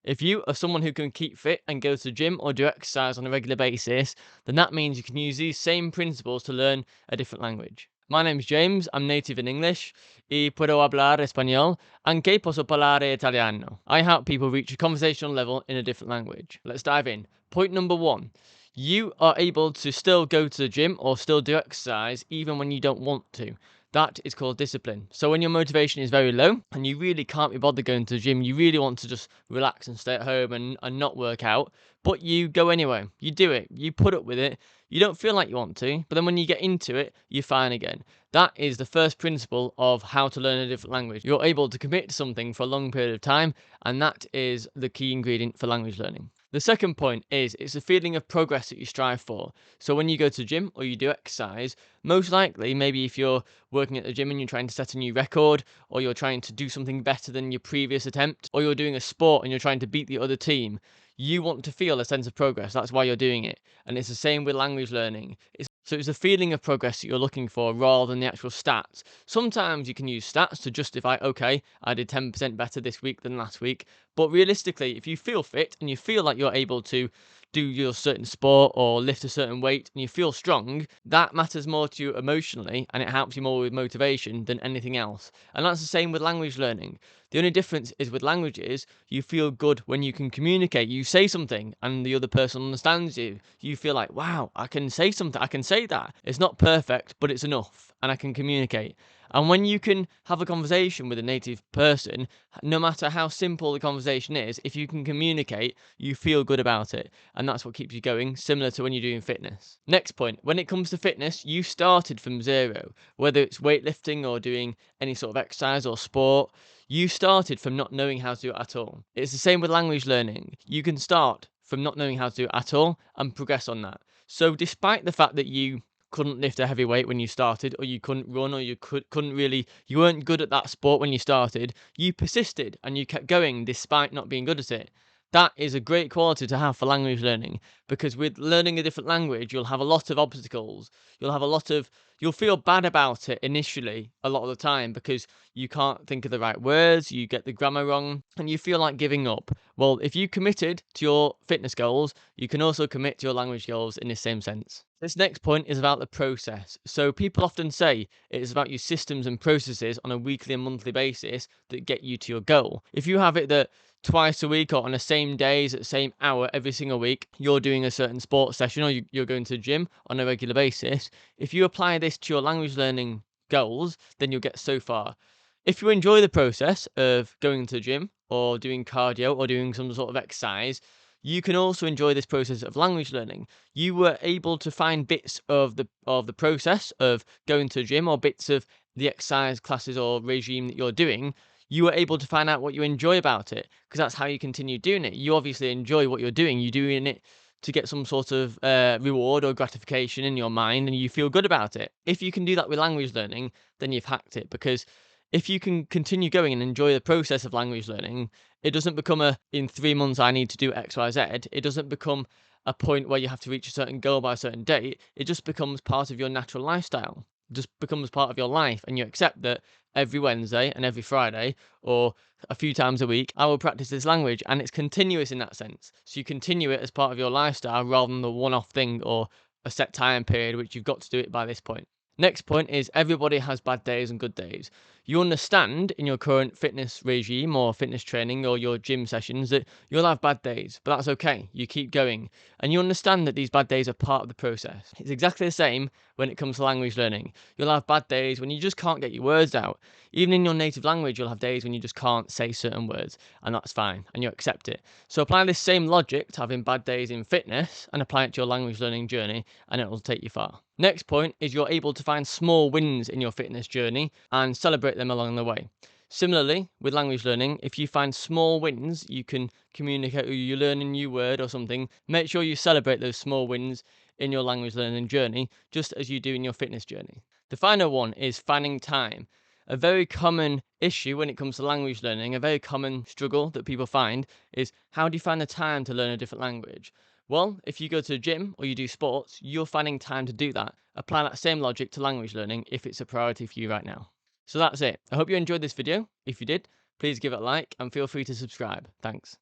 If you are someone who can keep fit and go to the gym or do exercise on a regular basis, then that means you can use these same principles to learn a different language. My name's James, I'm native in English, y puedo hablar español, anche posso parlare italiano. I help people reach a conversational level in a different language. Let's dive in. Point number one, you are able to still go to the gym or still do exercise even when you don't want to. That is called discipline. So when your motivation is very low and you really can't be bothered going to the gym, you really want to just relax and stay at home and not work out, but you go anyway. You do it. You put up with it. You don't feel like you want to, but then when you get into it, you're fine again. That is the first principle of how to learn a different language. You're able to commit to something for a long period of time, and that is the key ingredient for language learning. The second point is it's a feeling of progress that you strive for. So when you go to the gym or you do exercise, most likely, maybe if you're working at the gym and you're trying to set a new record, or you're trying to do something better than your previous attempt, or you're doing a sport and you're trying to beat the other team, you want to feel a sense of progress. That's why you're doing it. And it's the same with language learning. So it's a feeling of progress that you're looking for rather than the actual stats. Sometimes you can use stats to justify, okay, I did 10% better this week than last week. But realistically, if you feel fit and you feel like you're able to do your certain sport or lift a certain weight and you feel strong, that matters more to you emotionally and it helps you more with motivation than anything else. And that's the same with language learning. The only difference is with languages, you feel good when you can communicate. You say something and the other person understands you. You feel like, wow, I can say something. I can say that. It's not perfect, but it's enough and I can communicate. And when you can have a conversation with a native person, no matter how simple the conversation is, if you can communicate, you feel good about it. And that's what keeps you going, similar to when you're doing fitness. Next point, when it comes to fitness, you started from zero, whether it's weightlifting or doing any sort of exercise or sport. You started from not knowing how to do it at all. It's the same with language learning. You can start from not knowing how to do it at all and progress on that. So despite the fact that you couldn't lift a heavy weight when you started, or you couldn't run, or couldn't really, you weren't good at that sport when you started, you persisted and you kept going despite not being good at it. That is a great quality to have for language learning, because with learning a different language, you'll have a lot of obstacles. You'll feel bad about it initially a lot of the time because you can't think of the right words, you get the grammar wrong, and you feel like giving up. Well, if you committed to your fitness goals, you can also commit to your language goals in the same sense. This next point is about the process. So people often say it is about your systems and processes on a weekly and monthly basis that get you to your goal. If you have it that twice a week or on the same days at the same hour every single week, you're doing a certain sports session or you're going to the gym on a regular basis, if you apply this to your language learning goals, then you'll get so far. If you enjoy the process of going to the gym or doing cardio or doing some sort of exercise, you can also enjoy this process of language learning. You were able to find bits of the process of going to the gym or bits of the exercise classes or regime that you're doing. You were able to find out what you enjoy about it because that's how you continue doing it. You obviously enjoy what you're doing. You're doing it to get some sort of reward or gratification in your mind and you feel good about it. If you can do that with language learning, then you've hacked it, because if you can continue going and enjoy the process of language learning, it doesn't become in 3 months I need to do X, Y, Z. It doesn't become a point where you have to reach a certain goal by a certain date. It just becomes part of your natural lifestyle. It just becomes part of your life, and you accept that every Wednesday and every Friday, or a few times a week, I will practice this language, and it's continuous in that sense. So you continue it as part of your lifestyle rather than the one-off thing or a set time period which you've got to do it by this point. Next point is everybody has bad days and good days. You understand in your current fitness regime or fitness training or your gym sessions that you'll have bad days, but that's okay. You keep going. And you understand that these bad days are part of the process. It's exactly the same when it comes to language learning. You'll have bad days when you just can't get your words out. Even in your native language, you'll have days when you just can't say certain words, and that's fine, and you accept it. So apply this same logic to having bad days in fitness and apply it to your language learning journey, and it will take you far. Next point is you're able to find small wins in your fitness journey and celebrate them along the way. Similarly, with language learning, if you find small wins, you can communicate or you learn a new word or something, make sure you celebrate those small wins in your language learning journey, just as you do in your fitness journey. The final one is finding time. A very common issue when it comes to language learning, a very common struggle that people find is how do you find the time to learn a different language? Well, if you go to the gym or you do sports, you're finding time to do that. Apply that same logic to language learning if it's a priority for you right now. So that's it. I hope you enjoyed this video. If you did, please give it a like and feel free to subscribe. Thanks.